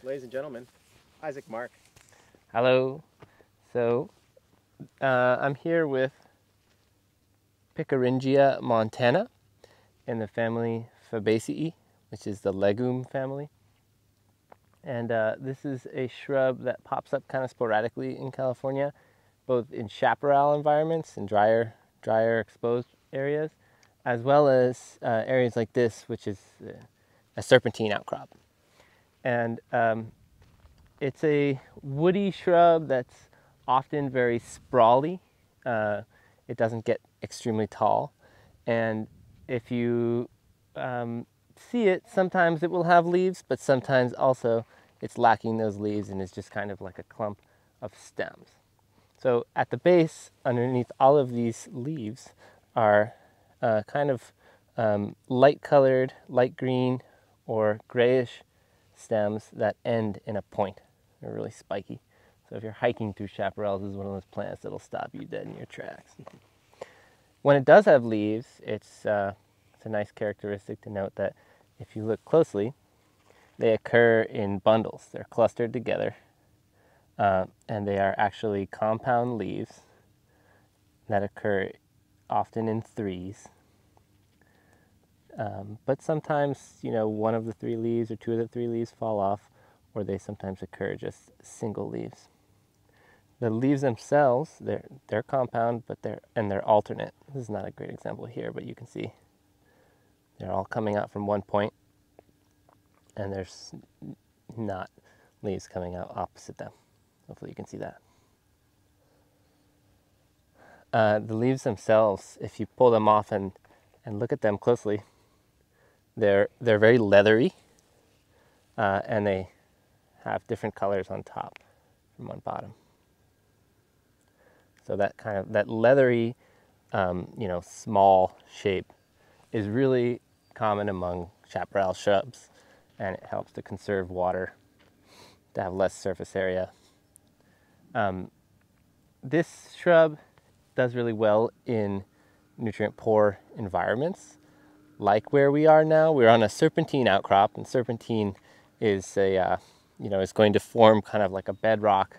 ladies and gentlemen, Isaac Mark. Hello. So I'm here with Pickeringia montana in the family Fabaceae, which is the legume family. And this is a shrub that pops up kind of sporadically in California, both in chaparral environments and drier exposed areas, as well as areas like this, which is a serpentine outcrop. And it's a woody shrub that's often very sprawly. It doesn't get extremely tall. And if you see it, sometimes it will have leaves, but sometimes also it's lacking those leaves and is just kind of like a clump of stems. So at the base, underneath all of these leaves, are kind of light colored, light green, or grayish stems that end in a point. They're really spiky. So if you're hiking through chaparrals, this is one of those plants that'll stop you dead in your tracks. When it does have leaves, it's a nice characteristic to note that if you look closely, they occur in bundles. They're clustered together, and they are actually compound leaves that occur often in threes. But sometimes, one of the three leaves or two of the three leaves fall off, or they sometimes occur just single leaves. The leaves themselves, they're compound, but they're alternate. This is not a great example here, but you can see they're all coming out from one point, and there's not leaves coming out opposite them. Hopefully you can see that. The leaves themselves, if you pull them off and look at them closely, they're very leathery, and they have different colors on top from on bottom. So that leathery, small shape is really common among chaparral shrubs, and it helps to conserve water, to have less surface area. This shrub does really well in nutrient-poor environments, like where we are now. We're on a serpentine outcrop, and serpentine is is going to form kind of like a bedrock.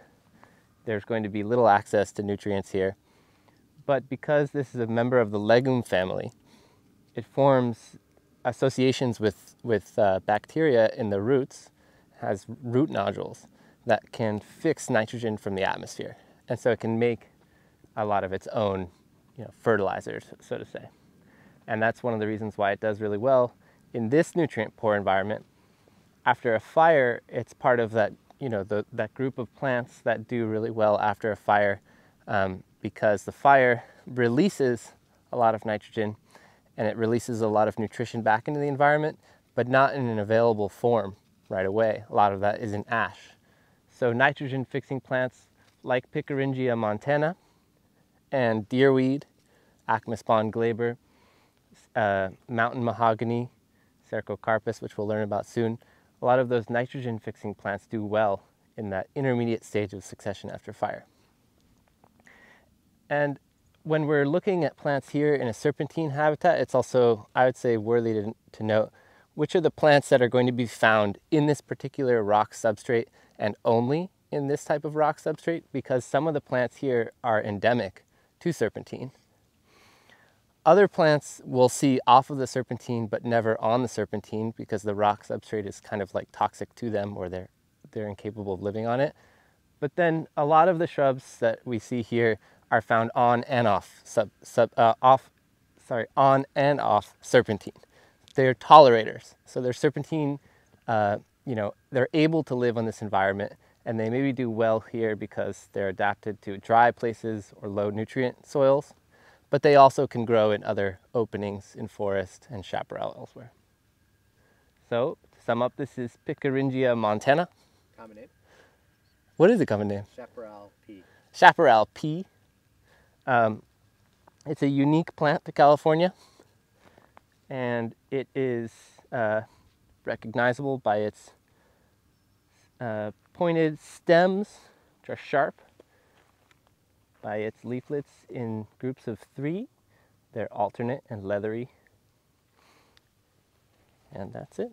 There's going to be little access to nutrients here. But because this is a member of the legume family, it forms associations with bacteria in the roots, has root nodules that can fix nitrogen from the atmosphere. And so it can make a lot of its own fertilizers, so to say. And that's one of the reasons why it does really well in this nutrient-poor environment. After a fire, it's part of that that group of plants that do really well after a fire, because the fire releases a lot of nitrogen and it releases a lot of nutrition back into the environment, but not in an available form right away. A lot of that is in ash. So nitrogen fixing plants like Pickeringia montana and deerweed, Acmaspon glaber, mountain mahogany, Cercocarpus, which we'll learn about soon. A lot of those nitrogen fixing plants do well in that intermediate stage of succession after fire. And when we're looking at plants here in a serpentine habitat, it's also, I would say, worthy to note which are the plants that are going to be found in this particular rock substrate and only in this type of rock substrate, because some of the plants here are endemic to serpentine. Other plants we'll see off of the serpentine, but never on the serpentine, because the rock substrate is kind of like toxic to them, or they're incapable of living on it. But then a lot of the shrubs that we see here are found on and off on and off serpentine. They're tolerators, so they're serpentine. They're able to live on this environment, and they maybe do well here because they're adapted to dry places or low nutrient soils. But they also can grow in other openings in forest and chaparral elsewhere. So, to sum up, this is Pickeringia montana. Common name? What is the common name? Chaparral pea. Chaparral pea. It's a unique plant to California, and it is recognizable by its pointed stems, which are sharp, by its leaflets in groups of 3. They're alternate and leathery. And that's it.